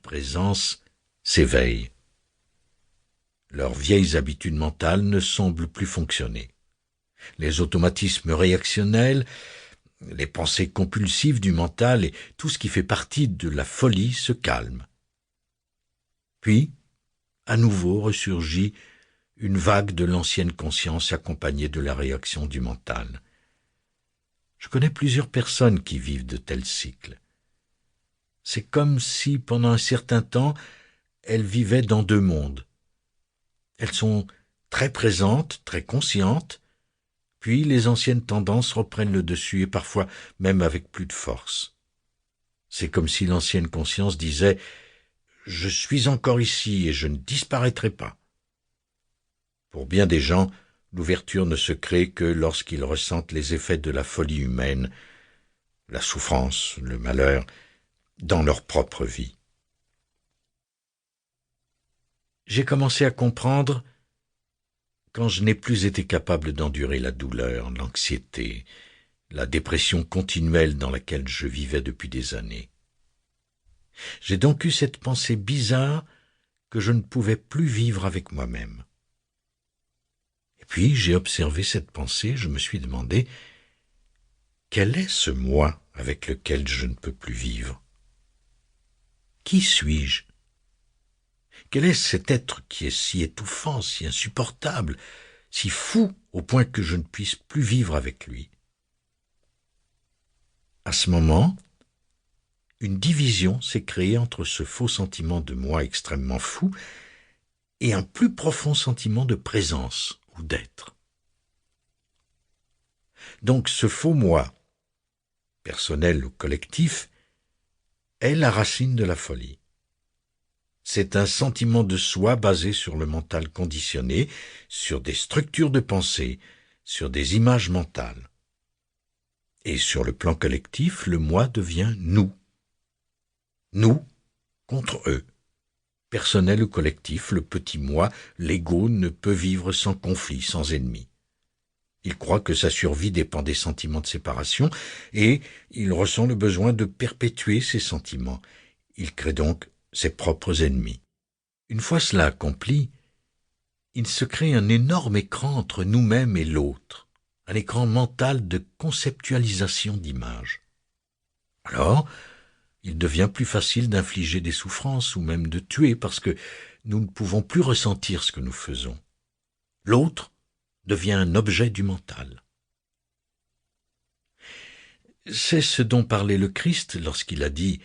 présence s'éveillent. Leurs vieilles habitudes mentales ne semblent plus fonctionner. Les automatismes réactionnels, les pensées compulsives du mental et tout ce qui fait partie de la folie se calment. Puis, à nouveau ressurgit une vague de l'ancienne conscience accompagnée de la réaction du mental. Je connais plusieurs personnes qui vivent de tels cycles. C'est comme si, pendant un certain temps, elles vivaient dans deux mondes. Elles sont très présentes, très conscientes, puis les anciennes tendances reprennent le dessus et parfois même avec plus de force. C'est comme si l'ancienne conscience disait « Je suis encore ici et je ne disparaîtrai pas ». Pour bien des gens, l'ouverture ne se crée que lorsqu'ils ressentent les effets de la folie humaine, la souffrance, le malheur, dans leur propre vie. J'ai commencé à comprendre quand je n'ai plus été capable d'endurer la douleur, l'anxiété, la dépression continuelle dans laquelle je vivais depuis des années. J'ai donc eu cette pensée bizarre que je ne pouvais plus vivre avec moi-même. Et puis j'ai observé cette pensée, je me suis demandé quel est ce moi avec lequel je ne peux plus vivre? Qui suis-je? Quel est cet être qui est si étouffant, si insupportable, si fou au point que je ne puisse plus vivre avec lui? À ce moment, une division s'est créée entre ce faux sentiment de moi extrêmement fou et un plus profond sentiment de présence ou d'être. Donc ce faux moi, personnel ou collectif, est la racine de la folie. C'est un sentiment de soi basé sur le mental conditionné, sur des structures de pensée, sur des images mentales. Et sur le plan collectif, le moi devient nous. Nous contre eux. Personnel ou collectif, le petit moi, l'ego, ne peut vivre sans conflit, sans ennemi. Il croit que sa survie dépend des sentiments de séparation et il ressent le besoin de perpétuer ces sentiments. Il crée donc ses propres ennemis. Une fois cela accompli, il se crée un énorme écran entre nous-mêmes et l'autre, un écran mental de conceptualisation d'images. Alors, il devient plus facile d'infliger des souffrances ou même de tuer parce que nous ne pouvons plus ressentir ce que nous faisons. L'autre devient un objet du mental. C'est ce dont parlait le Christ lorsqu'il a dit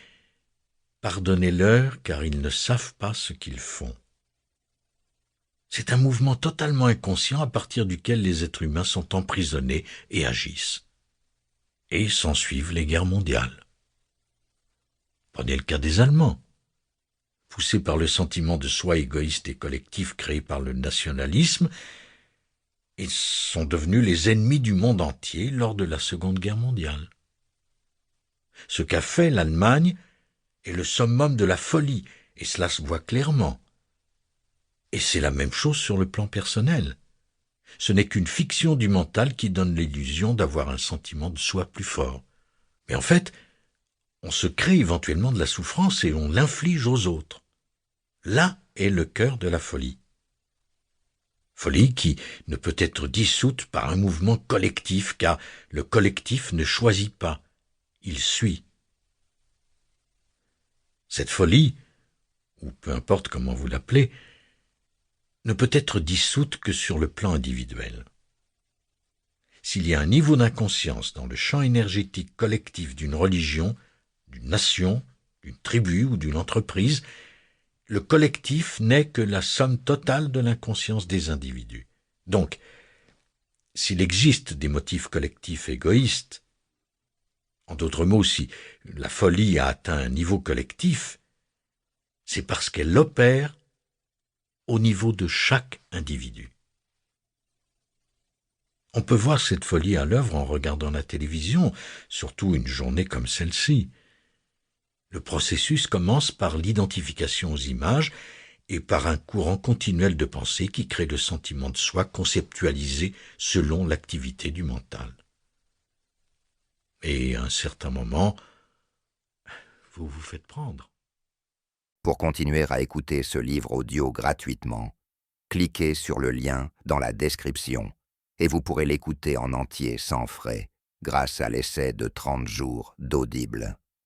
« Pardonnez-leur car ils ne savent pas ce qu'ils font ». C'est un mouvement totalement inconscient à partir duquel les êtres humains sont emprisonnés et agissent. Et s'ensuivent les guerres mondiales. Prenez le cas des Allemands. Poussés par le sentiment de soi égoïste et collectif créé par le nationalisme, ils sont devenus les ennemis du monde entier lors de la Seconde Guerre mondiale. Ce qu'a fait l'Allemagne est le summum de la folie, et cela se voit clairement. Et c'est la même chose sur le plan personnel. Ce n'est qu'une fiction du mental qui donne l'illusion d'avoir un sentiment de soi plus fort. Mais en fait, on se crée éventuellement de la souffrance et on l'inflige aux autres. Là est le cœur de la folie. Folie qui ne peut être dissoute par un mouvement collectif, car le collectif ne choisit pas, il suit. Cette folie, ou peu importe comment vous l'appelez, ne peut être dissoute que sur le plan individuel. S'il y a un niveau d'inconscience dans le champ énergétique collectif d'une religion, d'une nation, d'une tribu ou d'une entreprise, le collectif n'est que la somme totale de l'inconscience des individus. Donc, s'il existe des motifs collectifs égoïstes, en d'autres mots, si la folie a atteint un niveau collectif, c'est parce qu'elle opère au niveau de chaque individu. On peut voir cette folie à l'œuvre en regardant la télévision, surtout une journée comme celle-ci. Le processus commence par l'identification aux images et par un courant continuel de pensée qui crée le sentiment de soi conceptualisé selon l'activité du mental. Et à un certain moment, vous vous faites prendre. Pour continuer à écouter ce livre audio gratuitement, cliquez sur le lien dans la description et vous pourrez l'écouter en entier sans frais grâce à l'essai de 30 jours d'Audible.